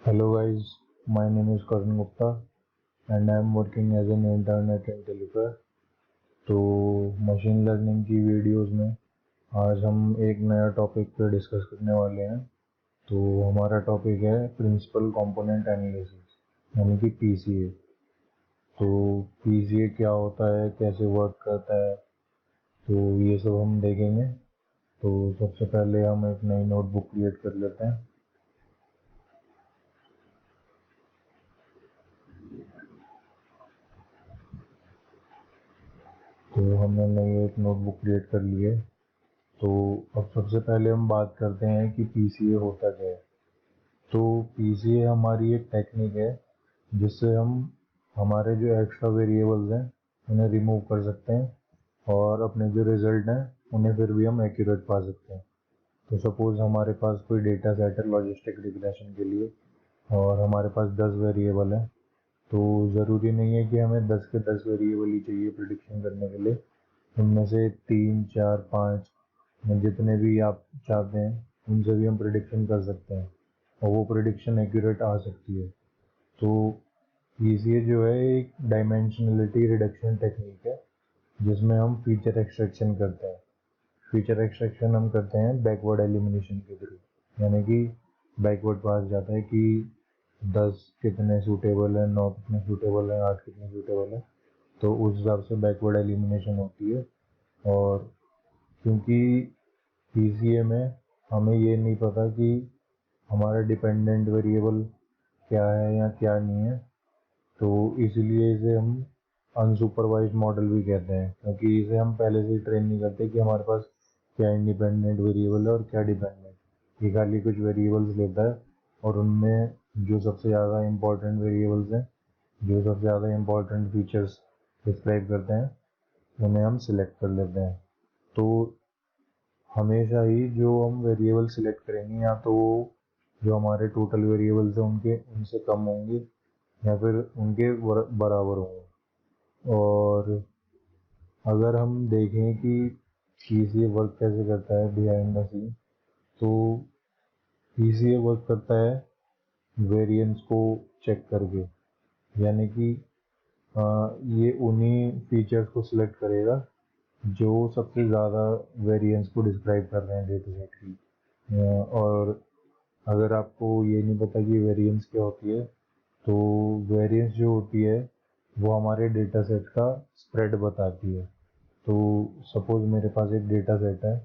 Hello guys, my name is Karan Gupta and I am working as an intern at Intellifer। तो machine learning की videos में आज हम एक नया टॉपिक पे डिस्कस करने वाले हैं। तो हमारा टॉपिक है प्रिंसिपल कंपोनेंट एनालिसिस यानी कि पीसीए। तो पीसीए क्या होता है, कैसे वर्क करता है, तो ये सब हम देखेंगे। तो सबसे पहले हम एक नई नोटबुक क्रिएट कर लेते हैं। तो हमने नई एक नोटबुक क्रिएट कर ली है। तो अब सबसे पहले हम बात करते हैं कि पीसीए होता क्या है। तो पीसीए हमारी एक टेक्निक है जिससे हम हमारे जो एक्स्ट्रा वेरिएबल्स हैं उन्हें रिमूव कर सकते हैं और अपने जो रिजल्ट हैं उन्हें फिर भी हम एक्यूरेट पा सकते हैं। तो सपोज हमारे पास कोई डेटा सेट है लॉजिस्टिक रिग्रेशन के लिए और हमारे पास 10 वेरिएबल हैं। तो ज़रूरी नहीं है कि हमें 10 के 10 वेरिएबल ही चाहिए प्रिडिक्शन करने के लिए। उनमें से 3, 4, 5 जितने भी आप चाहते हैं उनसे भी हम प्रिडिक्शन कर सकते हैं और वो प्रिडिक्शन एक्यूरेट आ सकती है। तो ये जो है एक डायमेंशनलिटी रिडक्शन टेक्निक है जिसमें हम फीचर एक्सट्रैक्शन करते हैं। फीचर एक्सट्रैक्शन हम करते हैं बैकवर्ड एलिमिनेशन के थ्रू, यानी कि बैकवर्ड पास जाता है कि 10 कितने सूटेबल है, 9 कितने सूटेबल है, 8 कितने सूटेबल है। तो उस हिसाब से बैकवर्ड एलिमिनेशन होती है। और क्योंकि पीसीए में हमें ये नहीं पता कि हमारा डिपेंडेंट वेरिएबल क्या है या क्या नहीं है, तो इसलिए इसे हम अनसुपरवाइज्ड मॉडल भी कहते हैं, क्योंकि इसे हम पहले से ही ट्रेन नहीं करते कि हमारे पास क्या इंडिपेंडेंट वेरिएबल है और क्या डिपेंडेंट। ये खाली कुछ वेरिएबल्स लेता है और उनमें जो सबसे ज़्यादा इम्पोर्टेंट वेरिएबल्स हैं, जो सबसे ज़्यादा इम्पोर्टेंट फीचर्स डिस्क्राइब करते हैं, उन्हें हम सिलेक्ट कर लेते हैं। तो हमेशा ही जो हम वेरिएबल सिलेक्ट करेंगे या तो वो जो हमारे टोटल वेरिएबल्स हैं उनके उनसे कम होंगे या फिर उनके बराबर होंगे। और अगर हम देखें कि पीसीए वर्क कैसे करता है बिहाइंड द सीन, तो पीसीए वर्क करता है वेरिएंस को चेक करके, यानी कि ये उन्हीं फीचर्स को सिलेक्ट करेगा जो सबसे ज़्यादा वेरिएंस को डिस्क्राइब कर रहे हैं डेटा सेट की। और अगर आपको ये नहीं पता कि वेरिएंस क्या होती है, तो वेरिएंस जो होती है वो हमारे डेटा सेट का स्प्रेड बताती है। तो सपोज मेरे पास एक डेटा सेट है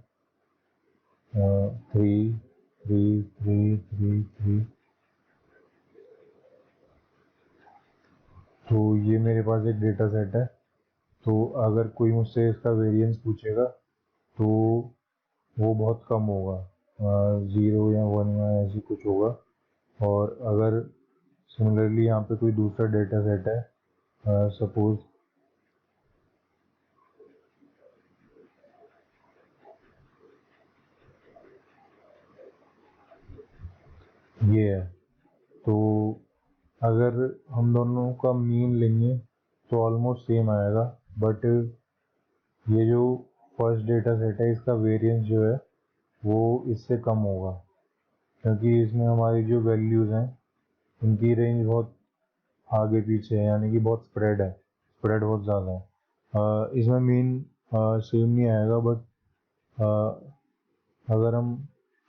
3 3 3 3 3। तो ये मेरे पास एक डेटा सेट है। तो अगर कोई मुझसे इसका वेरिएंस पूछेगा तो वो बहुत कम होगा, 0 या 1 या ऐसी कुछ होगा। और अगर सिमिलरली यहाँ पे कोई दूसरा डेटा सेट है, सपोज ये है, तो अगर हम दोनों का मीन लेंगे तो ऑलमोस्ट सेम आएगा। बट ये जो फर्स्ट डेटा सेट है इसका वेरिएंस जो है वो इससे कम होगा, क्योंकि इसमें हमारी जो वैल्यूज़ हैं उनकी रेंज बहुत आगे पीछे है, यानी कि बहुत स्प्रेड है, स्प्रेड बहुत ज़्यादा है। इसमें मीन सेम नहीं आएगा। बट अगर हम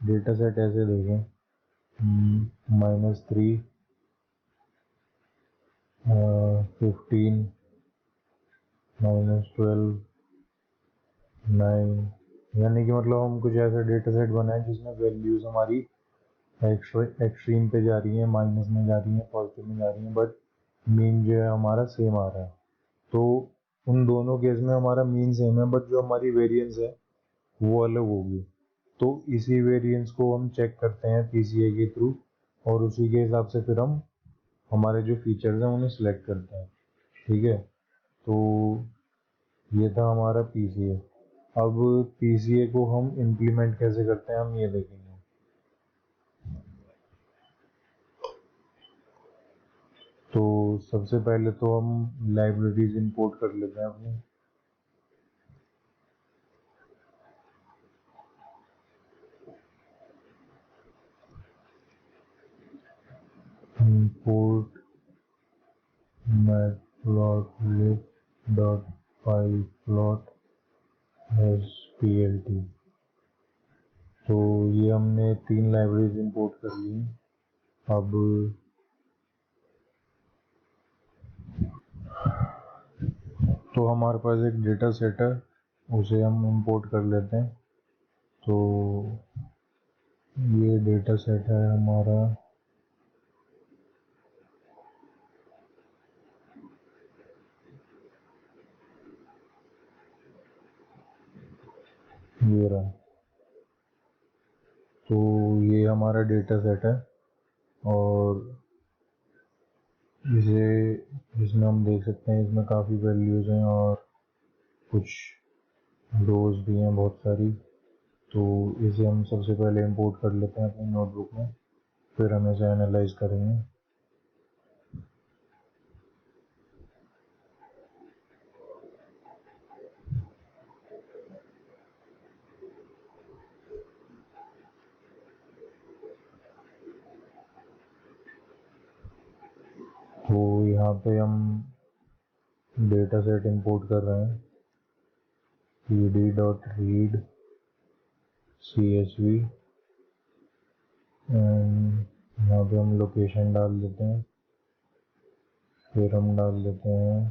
डेटा सेट ऐसे देखें -3 15 -12 9, यानी कि मतलब हम कुछ ऐसा डेटा सेट बनाए जिसमें वैल्यूज़ हमारी एक्सट्रीम पे जा रही हैं, माइनस में जा रही हैं, पॉजिटिव में जा रही हैं, बट मीन जो है हमारा सेम आ रहा है। तो उन दोनों केस में हमारा मीन सेम है बट जो हमारी वेरिएंस है वो अलग होगी। तो इसी वेरिएंस को हम चेक करते हैं पीसीए के थ्रू और उसी के हिसाब से फिर हम हमारे जो फीचर्स हैं उन्हें सिलेक्ट करते हैं। ठीक है, तो ये था हमारा पीसीए। अब पीसीए को हम इम्प्लीमेंट कैसे करते हैं हम ये देखेंगे। तो सबसे पहले तो हम लाइब्रेरीज इंपोर्ट कर लेते हैं अपनी। import matplotlib.pyplot as plt। तो ये हमने 3 लाइब्रेरीज इंपोर्ट कर ली। अब तो हमारे पास एक डेटा सेट है, उसे हम इंपोर्ट कर लेते हैं। तो ये डेटा सेट है हमारा, ये रहा। तो ये हमारा डेटा सेट है और इसमें हम देख सकते हैं, इसमें काफ़ी वैल्यूज़ हैं और कुछ रोज भी हैं बहुत सारी। तो इसे हम सबसे पहले इंपोर्ट कर लेते हैं अपनी नोटबुक में, फिर हम इसे एनालाइज करेंगे। तो यहाँ पे हम डेटा सेट इंपोर्ट कर रहे हैं, pd.read csv, एंड यहाँ पे हम लोकेशन डाल देते हैं, फिर हम डाल देते हैं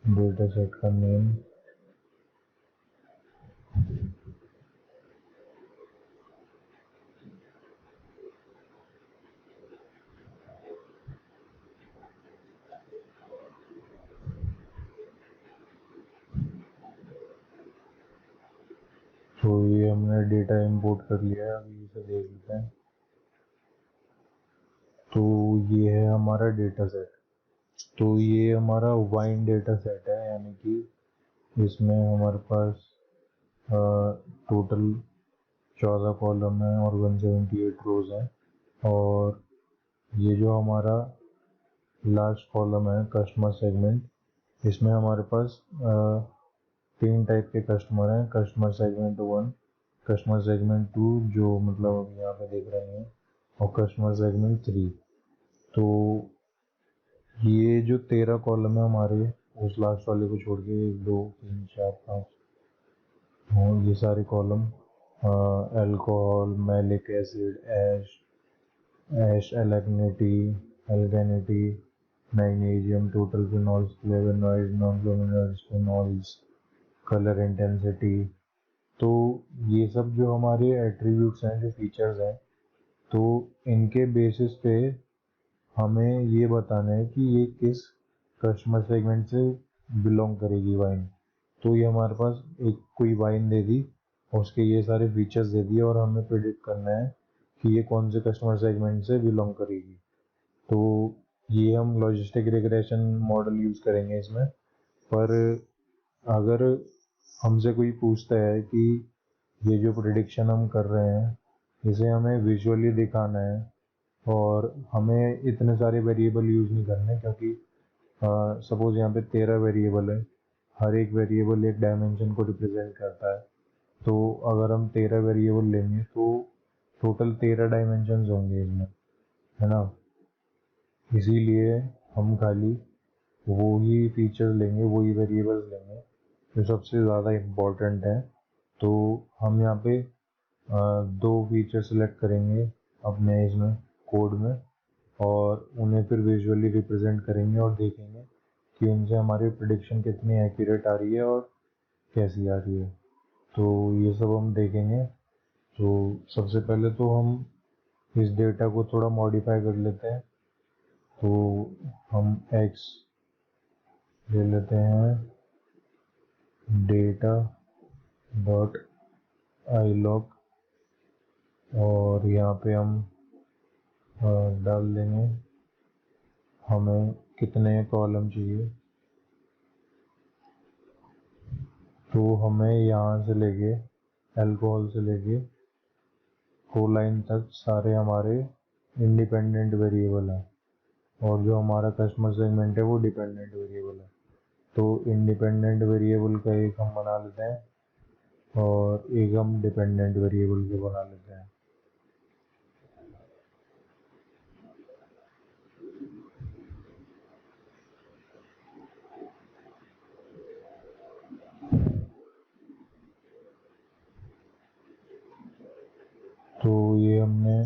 डेटा सेट का नेम। तो ये हमने डेटा इंपोर्ट कर लिया है, अभी इसे देख लेते हैं। तो ये है हमारा डेटा सेट। तो ये हमारा वाइन डेटा सेट है, यानी कि इसमें हमारे पास टोटल 14 कॉलम है और 178 रोज हैं। और ये जो हमारा लास्ट कॉलम है कस्टमर सेगमेंट, इसमें हमारे पास 3 टाइप के कस्टमर हैं, कस्टमर सेगमेंट 1, कस्टमर सेगमेंट 2 जो मतलब अभी यहाँ पे देख रहे हैं, और कस्टमर सेगमेंट 3। तो ये जो 13 कॉलम है हमारे, उस लास्ट वाले को छोड़ के 1 2 3 4 5, हाँ ये सारे column alcohol, malic acid, ash alkalinity, magnesium, total phenols, flavonoid, non flavonoids, phenols, colour intensity. तो ये सब जो हमारे एट्रीब्यूट्स हैं, जो फीचर्स हैं, तो इनके बेसिस पे हमें ये बताना है कि ये किस कस्टमर सेगमेंट से बिलोंग करेगी वाइन। तो ये हमारे पास एक कोई वाइन दे दी और उसके ये सारे फीचर्स दे दिए और हमें प्रिडिक्ट करना है कि ये कौन से कस्टमर सेगमेंट से बिलोंग करेगी। तो ये हम लॉजिस्टिक रिग्रेशन मॉडल यूज़ करेंगे इसमें। पर अगर हमसे कोई पूछता है कि ये जो प्रिडिक्शन हम कर रहे हैं इसे हमें विजुअली दिखाना है और हमें इतने सारे वेरिएबल यूज़ नहीं करने, क्योंकि सपोज यहाँ पे 13 वेरिएबल है, हर एक वेरिएबल एक डायमेंशन को रिप्रेजेंट करता है। तो अगर हम 13 वेरिएबल लेंगे तो टोटल 13 डायमेंशन होंगे इसमें, है ना। इसीलिए हम खाली वो ही फीचर्स लेंगे, वही वेरिएबल्स लेंगे जो सबसे ज़्यादा इम्पोर्टेंट है। तो हम यहाँ पे 2 फीचर सेलेक्ट करेंगे अपने इसमें कोड में और उन्हें फिर विजुअली रिप्रेजेंट करेंगे और देखेंगे कि उनसे हमारी प्रिडिक्शन कितनी एक्यूरेट आ रही है और कैसी आ रही है। तो ये सब हम देखेंगे। तो सबसे पहले तो हम इस डेटा को थोड़ा मॉडिफाई कर लेते हैं। तो हम x ले लेते हैं, डेटा डॉट आईलॉग, और यहाँ पे हम डाल देंगे हमें कितने कॉलम चाहिए। तो हमें यहाँ से लेके अल्कोहल से लेके कोलाइन तक सारे हमारे इंडिपेंडेंट वेरिएबल हैं और जो हमारा कस्टमर सेगमेंट है वो डिपेंडेंट वेरिएबल है। तो इंडिपेंडेंट वेरिएबल का एक हम बना लेते हैं और एक हम डिपेंडेंट वेरिएबल के बना लेते हैं। ये हमने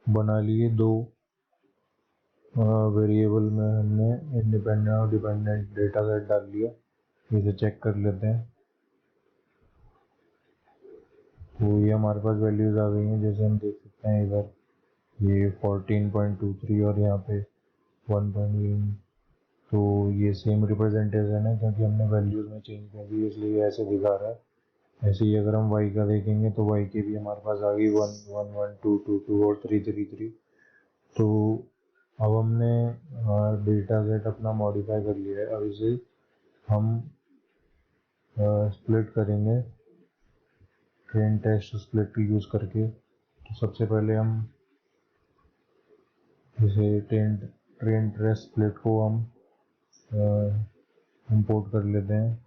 बना लिए दो वेरिएबल में हमने इंडिपेंडेंट और डिपेंडेंट डेटा सेट डाल लिया। इसे चेक कर लेते हैं। तो ये हमारे पास वैल्यूज आ गई हैं, जैसे हम देख सकते हैं इधर ये 14.23 और यहाँ पे 1.1। तो ये सेम रिप्रेजेंटेशन है क्योंकि हमने वैल्यूज में चेंज कर दी, इसलिए ऐसे दिखा रहा है। ऐसे ही अगर हम y का देखेंगे तो y के भी हमारे पास आ गई 1 1 1 2 2 2 और 3 3 3। तो अब हमने डेटा सेट अपना मॉडिफाई कर लिया है। अब इसे हम स्प्लिट करेंगे ट्रेन टेस्ट स्प्लिट यूज़ करके। तो सबसे पहले हम इसे ट्रेन टेस्ट स्प्लिट को हम इंपोर्ट कर लेते हैं।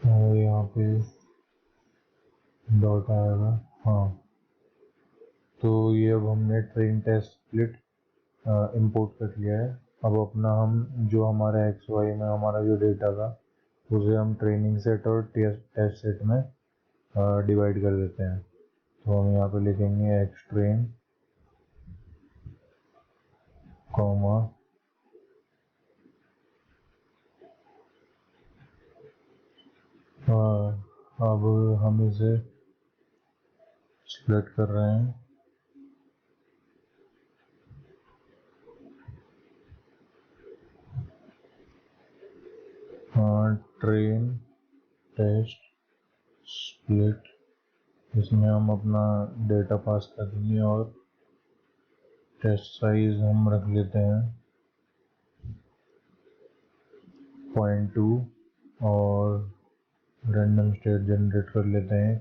और यहाँ पे डॉट आएगा। हाँ, तो ये अब हमने ट्रेन टेस्ट स्प्लिट इंपोर्ट कर लिया है। अब अपना हम जो हमारा एक्स वाई में हमारा जो डेटा था उसे हम ट्रेनिंग सेट और टेस्ट सेट में डिवाइड कर देते हैं। तो हम यहाँ पे लिखेंगे एक्स ट्रेन कॉमा अब हम इसे स्प्लिट कर रहे हैं। ट्रेन टेस्ट स्प्लिट, इसमें हम अपना डेटा पास कर देंगे और टेस्ट साइज हम रख लेते हैं 0.2 और रैंडम स्टेट जनरेट कर लेते हैं।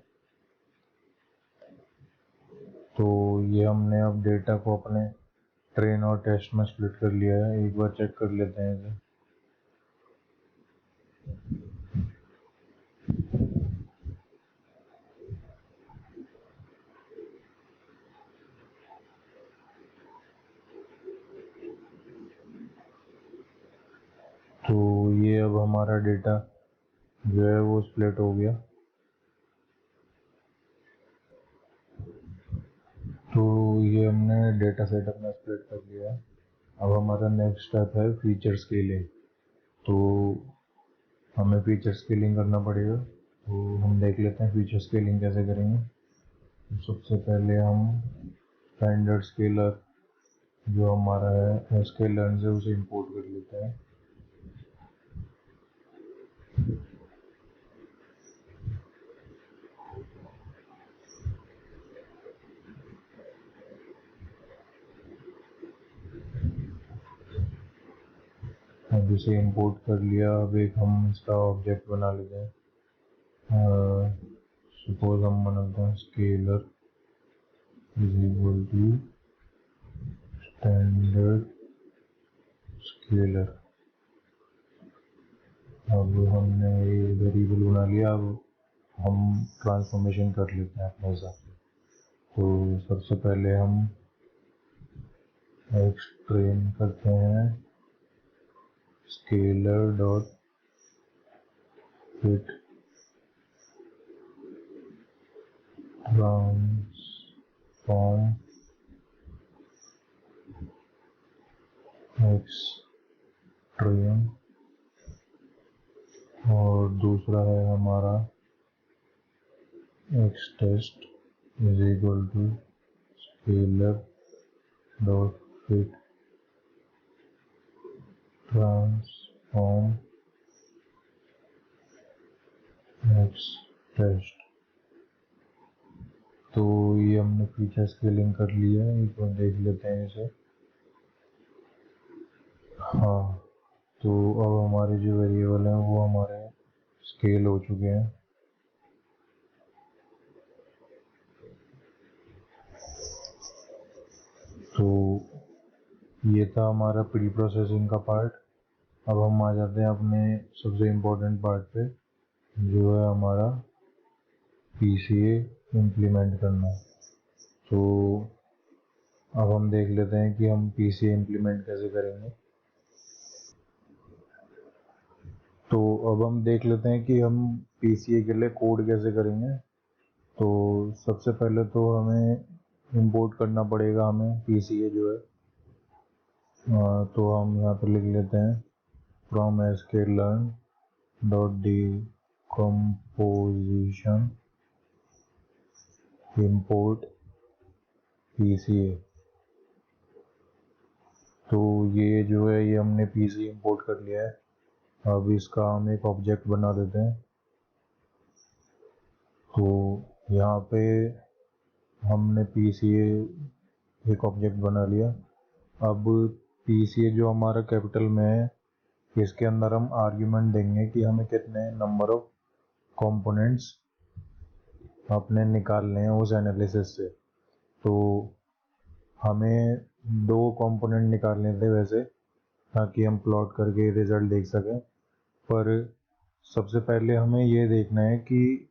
तो ये हमने अब डेटा को अपने ट्रेन और टेस्ट में स्प्लिट कर लिया है। एक बार चेक कर लेते हैं इसे। तो ये अब हमारा डेटा जो है वो स्प्लिट हो गया। तो ये हमने डेटा सेट अपना स्प्लिट कर लिया है। अब हमारा नेक्स्ट स्टेप है फीचर स्केलिंग। तो हमें फीचर स्केलिंग करना पड़ेगा। तो हम देख लेते हैं फीचर स्केलिंग कैसे करेंगे। तो सबसे पहले हम स्टैंडर्ड स्केलर जो हमारा है स्केलर से उसे इंपोर्ट कर लेते हैं। अब इसे इंपोर्ट कर लिया। अब एक हम इसका ऑब्जेक्ट बना लेते हैं। सपोज हम बनाते हैं scaler is equal to standard scaler. अब हमने ये वेरिएबल बना लिया। अब हम ट्रांसफॉर्मेशन कर लेते हैं अपने हिसाब से। तो सबसे पहले हम एक्स ट्रेन करते हैं scaler dot fit transform X train, और दूसरा है हमारा X test is equal to scaler dot fit transform X test. तो ये हमने फीचर स्केलिंग कर लिया है। एक बार देख लेते हैं इसे। हाँ, तो अब हमारे जो वेरिएबल हैं वो हमारे स्केल हो चुके हैं। तो ये था हमारा प्री प्रोसेसिंग का पार्ट। अब हम आ जाते हैं अपने सबसे इम्पोर्टेंट पार्ट पे, जो है हमारा PCA इम्प्लीमेंट करना है। तो अब हम देख लेते हैं कि हम PCA इम्प्लीमेंट कैसे करेंगे। तो अब हम देख लेते हैं कि हम PCA के लिए कोड कैसे करेंगे। तो सबसे पहले तो हमें इंपोर्ट करना पड़ेगा हमें PCA जो है। तो हम यहाँ पे लिख लेते हैं from sklearn dot decomposition import PCA। तो ये जो है ये हमने PCA इंपोर्ट कर लिया है। अब इसका हम एक ऑब्जेक्ट बना देते हैं। तो यहाँ पे हमने PCA एक ऑब्जेक्ट बना लिया। अब PCA जो हमारा कैपिटल में है, इसके अंदर हम आर्ग्यूमेंट देंगे कि हमें कितने नंबर ऑफ कंपोनेंट्स अपने निकालने हैं उस एनालिसिस से। तो हमें 2 कंपोनेंट निकालने थे वैसे, ताकि हम प्लॉट करके रिजल्ट देख सकें। पर सबसे पहले हमें ये देखना है कि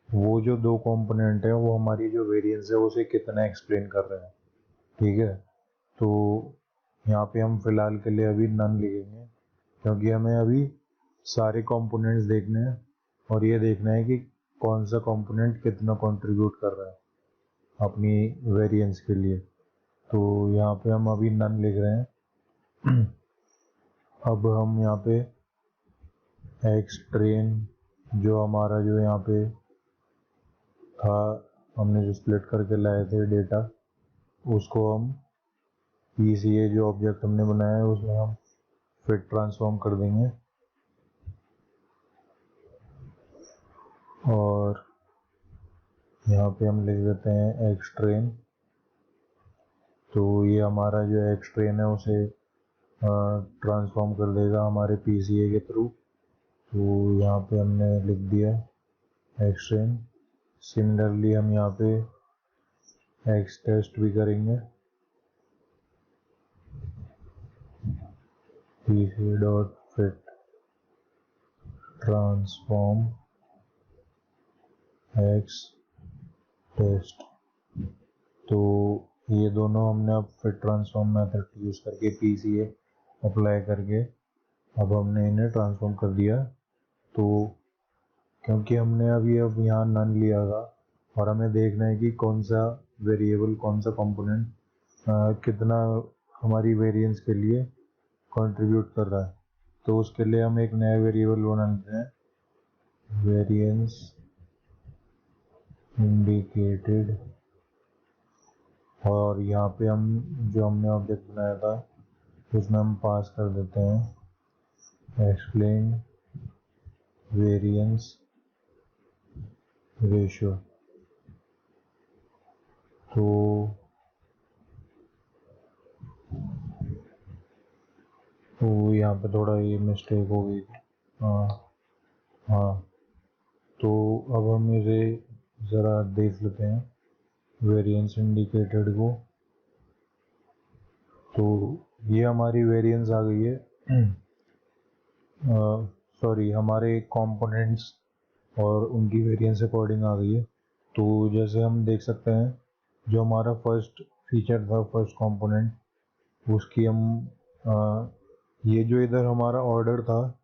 वो जो 2 कंपोनेंट हैं वो हमारी जो वेरिएंस है उसे कितना एक्सप्लेन कर रहे हैं। ठीक है, तो यहाँ पे हम फिलहाल के लिए अभी नन लिखेंगे, क्योंकि हमें अभी सारे कंपोनेंट्स देखने हैं और ये देखना है कि कौन सा कंपोनेंट कितना कंट्रीब्यूट कर रहा है अपनी वेरिएंस के लिए। तो यहाँ पे हम अभी नन लिख रहे हैं। अब हम यहाँ पे एक्स ट्रेन जो हमारा जो यहाँ पे था, हमने जो स्प्लिट करके लाए थे डेटा, उसको हम PCA जो ऑब्जेक्ट हमने बनाया है उसमें हम फिट ट्रांसफॉर्म कर देंगे। और यहाँ पे हम लिख देते हैं एक्स ट्रेन। तो ये हमारा जो एक्स ट्रेन है उसे ट्रांसफॉर्म कर देगा हमारे PCA के थ्रू। तो यहाँ पे हमने लिख दिया एक्स ट्रेन। सिमिलरली हम यहाँ पे एक्स टेस्ट भी करेंगे। PCA dot fit transform X test. तो ये दोनों हमने अब फिट ट्रांसफॉर्म मेथड यूज करके PCA अप्लाई करके अब हमने इन्हें ट्रांसफॉर्म कर दिया। तो क्योंकि हमने अभी अब यहाँ नन लिया था और हमें देखना है कि कौन सा वेरिएबल, कौन सा कंपोनेंट कितना हमारी वेरिएंस के लिए कंट्रीब्यूट कर रहा है, तो उसके लिए हम एक नया वेरिएबल बना लेते हैं, वेरिएंस इंडिकेटेड। और यहाँ पे हम जो हमने ऑब्जेक्ट बनाया था उसमें हम पास कर देते हैं एक्सप्लेन वेरिएंस रेशियो। तो यहाँ पे थोड़ा ये मिस्टेक हो गई। हाँ, तो अब हम इसे ज़रा देख लेते हैं वेरिएंस इंडिकेटेड को। तो ये हमारी वेरिएंस आ गई है। सॉरी, हमारे कंपोनेंट्स और उनकी वेरिएंस अकॉर्डिंग आ गई है। तो जैसे हम देख सकते हैं जो हमारा फर्स्ट फीचर था, फर्स्ट कंपोनेंट, उसकी हम ये जो इधर हमारा ऑर्डर था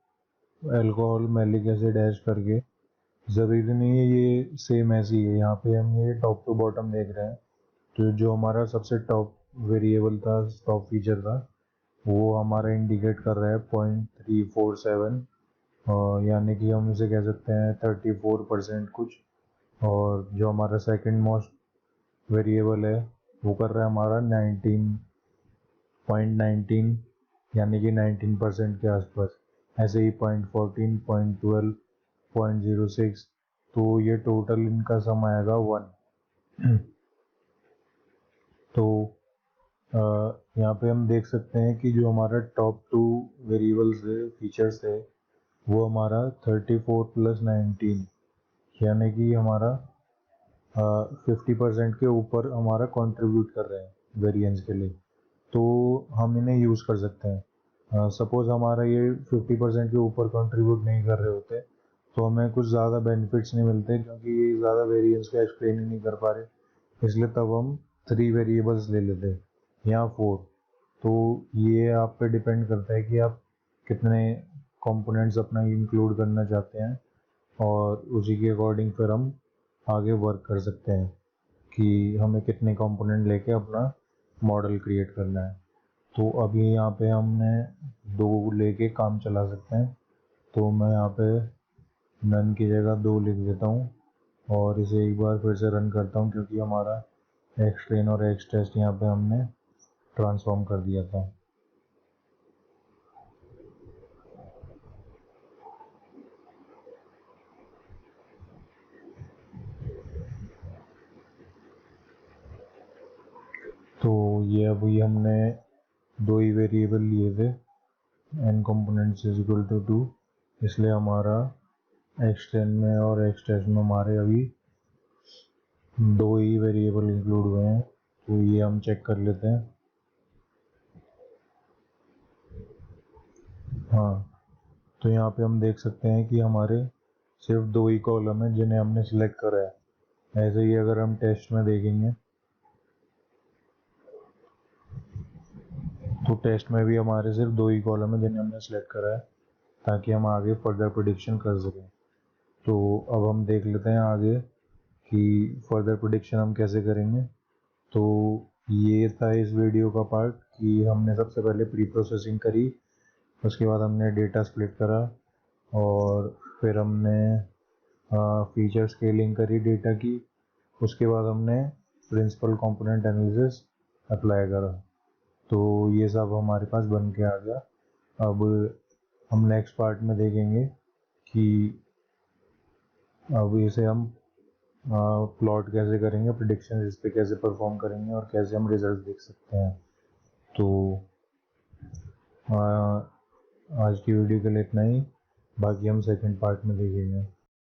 अल्कोहल मैलिक एसिड ऐश करके, ज़रूरी नहीं है ये सेम ऐसी है। यहाँ पे हम ये टॉप टू बॉटम देख रहे हैं। तो जो हमारा सबसे टॉप वेरिएबल था, टॉप फीचर था, वो हमारा इंडिकेट कर रहा है 0.347, यानी कि हम इसे कह सकते हैं 34% कुछ। और जो हमारा सेकंड मोस्ट वेरिएबल है वो कर रहा है हमारा 19.19, यानी कि 19% के आसपास। ऐसे ही 0.14, 0.12, 0.06, तो ये टोटल इनका सम आएगा 1। तो यहाँ पे हम देख सकते हैं कि जो हमारा टॉप 2 वेरिएबल्स है, फीचर्स है, वो हमारा 34 प्लस 19, यानी कि हमारा 50% के ऊपर हमारा कंट्रीब्यूट कर रहे हैं वेरिएंस के लिए। तो हम इन्हें यूज़ कर सकते हैं। सपोज़ हमारा ये 50% के ऊपर कंट्रीब्यूट नहीं कर रहे होते, तो हमें कुछ ज़्यादा बेनिफिट्स नहीं मिलते क्योंकि ये ज़्यादा वेरिएंस को एक्सप्लेन ही नहीं कर पा रहे, इसलिए तब हम 3 वेरिएबल्स ले लेते या 4। तो ये आप पे डिपेंड करता है कि आप कितने कंपोनेंट्स अपना इंक्लूड करना चाहते हैं, और उसी के अकॉर्डिंग फिर हम आगे वर्क कर सकते हैं कि हमें कितने कंपोनेंट लेके अपना मॉडल क्रिएट करना है। तो अभी यहाँ पे हमने 2 लेके काम चला सकते हैं। तो मैं यहाँ पे नन की जगह 2 लिख देता हूँ और इसे एक बार फिर से रन करता हूँ, क्योंकि हमारा एक्सट्रेन और एक्सटेस्ट यहाँ पे हमने ट्रांसफॉर्म कर दिया था। तो ये अभी हमने 2 ही वेरिएबल लिए थे, n components is equal to 2, इसलिए हमारा एक्सटेन में और एक्सटेस्ट में हमारे अभी 2 ही वेरिएबल इंक्लूड हुए हैं। तो ये हम चेक कर लेते हैं। हाँ, तो यहाँ पे हम देख सकते हैं कि हमारे सिर्फ 2 ही कॉलम है जिन्हें हमने सिलेक्ट करा है। ऐसे ही अगर हम टेस्ट में देखेंगे तो टेस्ट में भी हमारे सिर्फ 2 ही कॉलम है जिन्हें हमने सिलेक्ट करा है, ताकि हम आगे फर्दर प्रेडिक्शन कर सकें। तो अब हम देख लेते हैं आगे कि फर्दर प्रेडिक्शन हम कैसे करेंगे। तो ये था इस वीडियो का पार्ट कि हमने सबसे पहले प्री प्रोसेसिंग करी, उसके बाद हमने डेटा स्प्लिट करा, और फिर हमने फीचर स्केलिंग करी डेटा की, उसके बाद हमने प्रिंसिपल कंपोनेंट एनालिसिस अप्लाई करा। तो ये सब हमारे पास बन के आ गया। अब हम नेक्स्ट पार्ट में देखेंगे कि अब इसे हम प्लॉट कैसे करेंगे, प्रिडिक्शन इस पे कैसे परफॉर्म करेंगे और कैसे हम रिजल्ट देख सकते हैं। तो आज की वीडियो के लिए इतना ही, बाकी हम सेकंड पार्ट में देखेंगे।